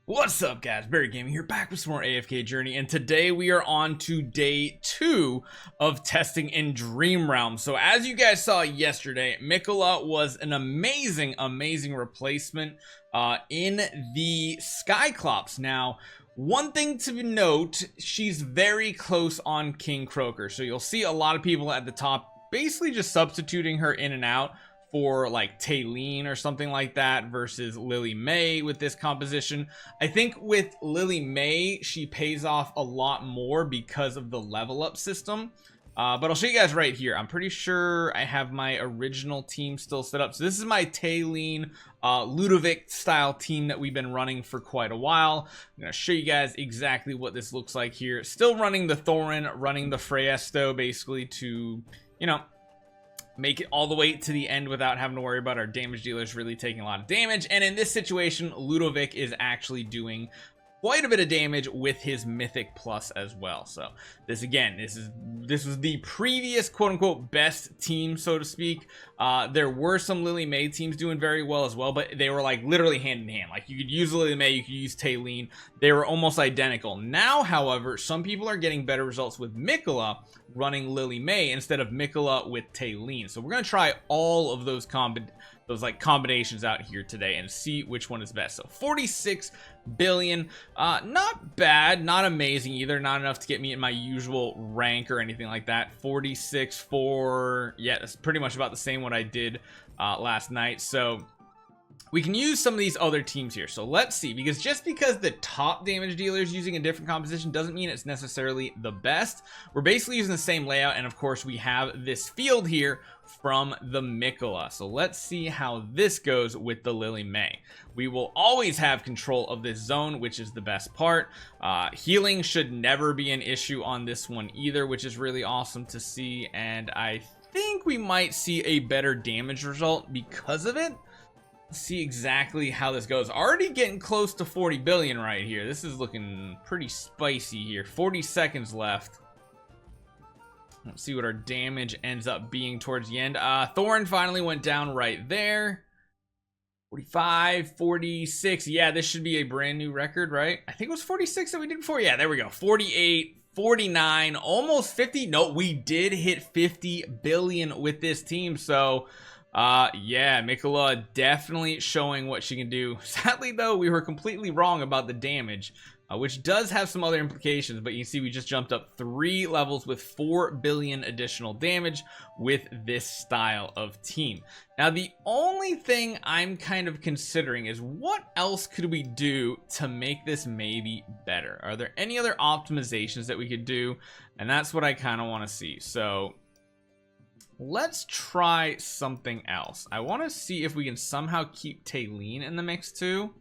What's up, guys? Barry Gaming here, back with some more AFK Journey, and today we are on to day 2 of testing in Dream Realm. So as you guys saw yesterday, Mikola was an amazing replacement in the Skyclops. Now, one thing to note, she's very close on King Croaker, so you'll see a lot of people at the top basically just substituting her in and out for like Taylene or something like that versus Lily May with this composition. I think with Lily May, she pays off a lot more because of the level up system. But I'll show you guys right here. I'm pretty sure I have my original team still set up. So this is my Taylene Ludovic style team that we've been running for quite a while. I'm going to show you guys exactly what this looks like here. Still running the Thorin, running the Freyasto basically to, you know, make it all the way to the end without having to worry about our damage dealers really taking a lot of damage. And in this situation, Ludovic is actually doing quite a bit of damage with his mythic plus as well. So this was the previous quote-unquote best team, so to speak. There were some Lily May teams doing very well as well, but they were like literally hand in hand. Like you could use Lily May, you could use Taylene. They were almost identical. Now, however, some people are getting better results with Mikola running Lily May instead of Mikola with Taylene. So we're gonna try all of those combinations out here today and see which one is best. So 46 billion, not bad, not amazing either, not enough to get me in my usual rank or anything like that. 46 for, yeah, that's pretty much about the same what I did last night. So we can use some of these other teams here. So let's see, because just because the top damage dealer is using a different composition doesn't mean it's necessarily the best. We're basically using the same layout, and of course we have this field here from the Mikola. So let's see how this goes with the Lily May. We will always have control of this zone, which is the best part. Healing should never be an issue on this one either, which is really awesome to see, and I think we might see a better damage result because of it. Let's see exactly how this goes. Already getting close to 40 billion right here. This is looking pretty spicy here. 40 seconds left. Let's see what our damage ends up being towards the end. Thorin finally went down right there. 45, 46. Yeah, this should be a brand new record, right? I think it was 46 that we did before. Yeah, there we go. 48, 49, almost 50. No, we did hit 50 billion with this team. So yeah, Mikola definitely showing what she can do. Sadly though, we were completely wrong about the damage, which does have some other implications, but you can see we just jumped up 3 levels with 4 billion additional damage with this style of team. Now the only thing I'm kind of considering is what else could we do to make this maybe better? Are there any other optimizations that we could do? And that's what I kind of want to see. So let's try something else. I want to see if we can somehow keep Taylene in the mix too,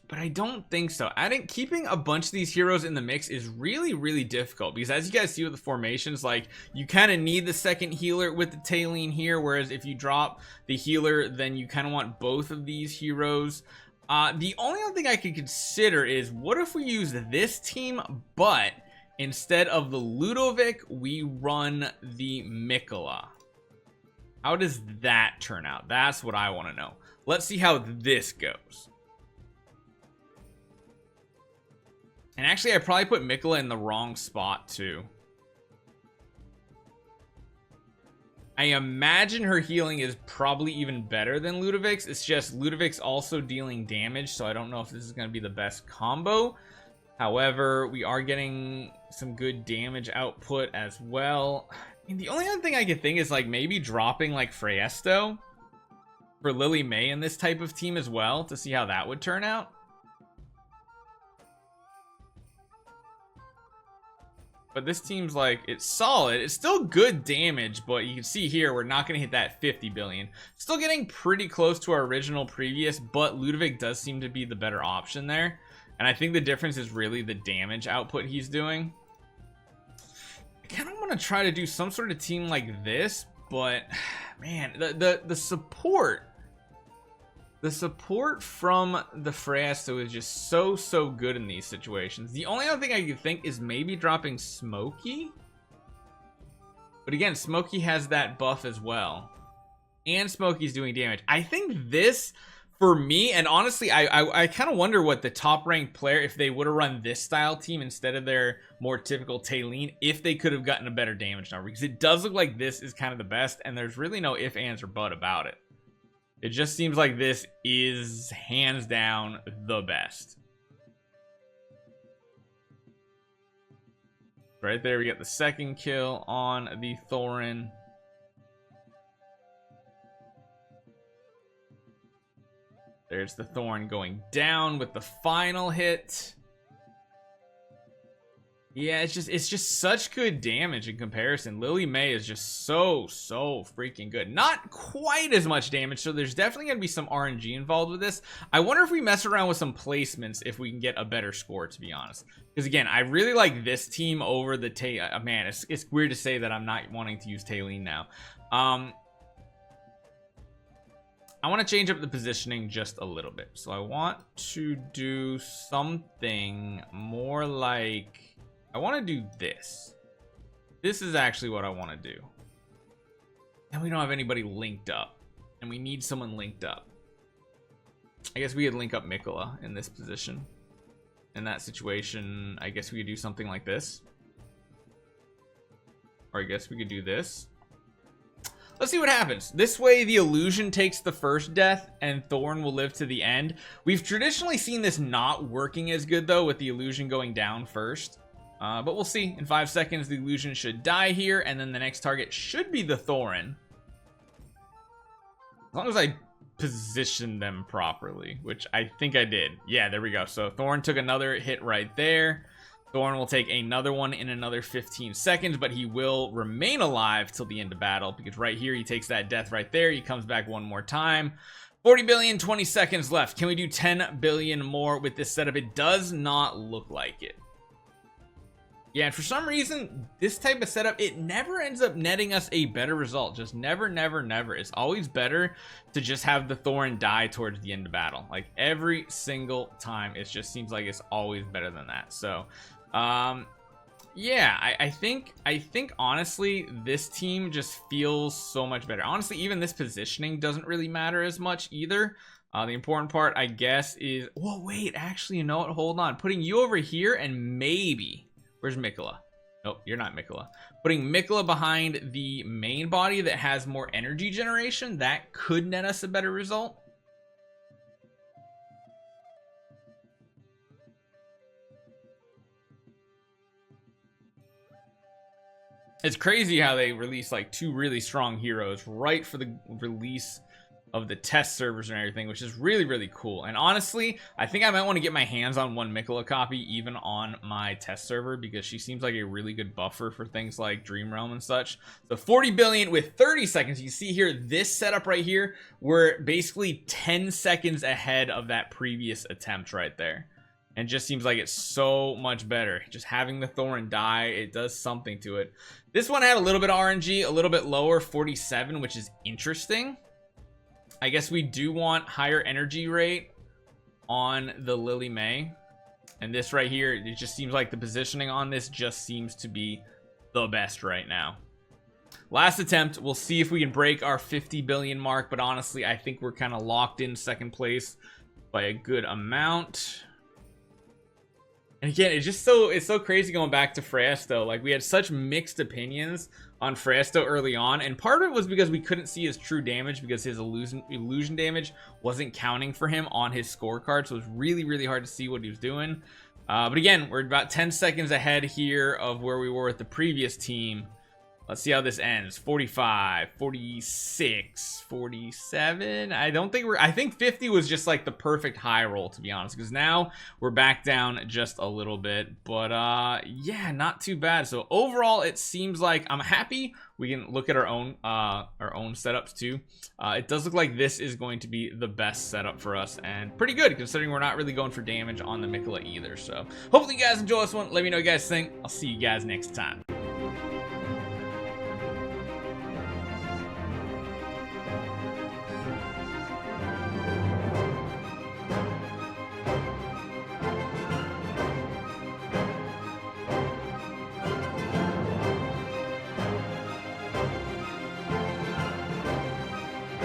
but I don't think so. Keeping a bunch of these heroes in the mix is really difficult, because as you guys see with the formations, like you kind of need the second healer with the Taylene here, whereas if you drop the healer, then you kind of want both of these heroes. The only other thing I could consider is, what if we use this team, but instead of the Ludovic, we run the Mikola? How does that turn out? That's what I want to know. Let's see how this goes. And actually, I probably put Mikola in the wrong spot too. I imagine her healing is probably even better than Ludovic's. It's just Ludovic's also dealing damage, so I don't know if this is going to be the best combo. However, we are getting some good damage output as well. I mean, the only other thing I could think is like maybe dropping like Freyasto for Lily May in this type of team as well, to see how that would turn out. But this team's like, it's solid. It's still good damage, but you can see here, we're not going to hit that 50 billion. Still getting pretty close to our original previous, but Ludovic does seem to be the better option there. And I think the difference is really the damage output he's doing. I kind of want to try to do some sort of team like this, but man, the support from the Freyasto is just so good in these situations. The only other thing I could think is maybe dropping Smokey. But again, Smokey has that buff as well. And Smokey's doing damage. I think this for me. And honestly, I kind of wonder what the top ranked player, if they would have run this style team instead of their more typical Taylene, if they could have gotten a better damage number, because it does look like this is kind of the best, and there's really no if, ands, or but about it. It just seems like this is hands down the best. Right there, we get the second kill on the Thorin. There's the Thorn going down with the final hit. Yeah, it's just such good damage in comparison. Lily May is just so freaking good. Not quite as much damage, so there's definitely going to be some RNG involved with this. I wonder if we mess around with some placements if we can get a better score, to be honest. Because again, I really like this team over the man, it's weird to say that I'm not wanting to use Taylene now. I want to change up the positioning just a little bit. So I want to do something more like, I want to do this. This is actually what I want to do. And we don't have anybody linked up, and we need someone linked up. I guess we could link up Mikola in this position. In that situation, I guess we could do something like this. Or I guess we could do this. Let's see what happens. This way, the illusion takes the first death, and Thorn will live to the end. We've traditionally seen this not working as good, though, with the illusion going down first. But we'll see. In 5 seconds, the illusion should die here, and then the next target should be the Thorin. As long as I position them properly, which I think I did. Yeah, there we go. So Thorn took another hit right there. Thorn will take another one in another 15 seconds, but he will remain alive till the end of battle, because right here he takes that death right there. He comes back one more time. 40 billion, 20 seconds left. Can we do 10 billion more with this setup? It does not look like it. Yeah, and for some reason, this type of setup, it never ends up netting us a better result. Just never. It's always better to just have the Thorin die towards the end of battle. Like, every single time, it just seems like it's always better than that. So, yeah, I think honestly, this team just feels so much better. Honestly, even this positioning doesn't really matter as much either. The important part, I guess, is... Whoa, wait, actually, you know what? Hold on. Putting you over here and maybe... Where's Mikola? Nope, you're not Mikola. Putting Mikola behind the main body that has more energy generation, that could net us a better result. It's crazy how they release like 2 really strong heroes right for the release of the test servers and everything, which is really cool. And honestly, I think I might want to get my hands on one Mikola copy even on my test server, because she seems like a really good buffer for things like Dream Realm and such. So 40 billion with 30 seconds. You see here, this setup right here, we're basically 10 seconds ahead of that previous attempt right there. And just seems like it's so much better. Just having the Thorin die, it does something to it. This one had a little bit of RNG, a little bit lower, 47, which is interesting. I guess we do want higher energy rate on the Lily May. And this right here, it just seems like the positioning on this just seems to be the best right now. Last attempt, we'll see if we can break our 50 billion mark, but honestly, I think we're kind of locked in second place by a good amount. And again, it's so crazy going back to Freyasto. Like, we had such mixed opinions on Freyasto early on, and part of it was because we couldn't see his true damage because his illusion damage wasn't counting for him on his scorecard, so it was really hard to see what he was doing. But again, we're about 10 seconds ahead here of where we were with the previous team. Let's see how this ends. 45, 46, 47. I think 50 was just like the perfect high roll, to be honest, because now we're back down just a little bit. But yeah, not too bad. So overall, it seems like I'm happy. We can look at our own setups too. It does look like this is going to be the best setup for us, and pretty good considering we're not really going for damage on the Mikola either. So hopefully you guys enjoy this one. Let me know what you guys think. I'll see you guys next time.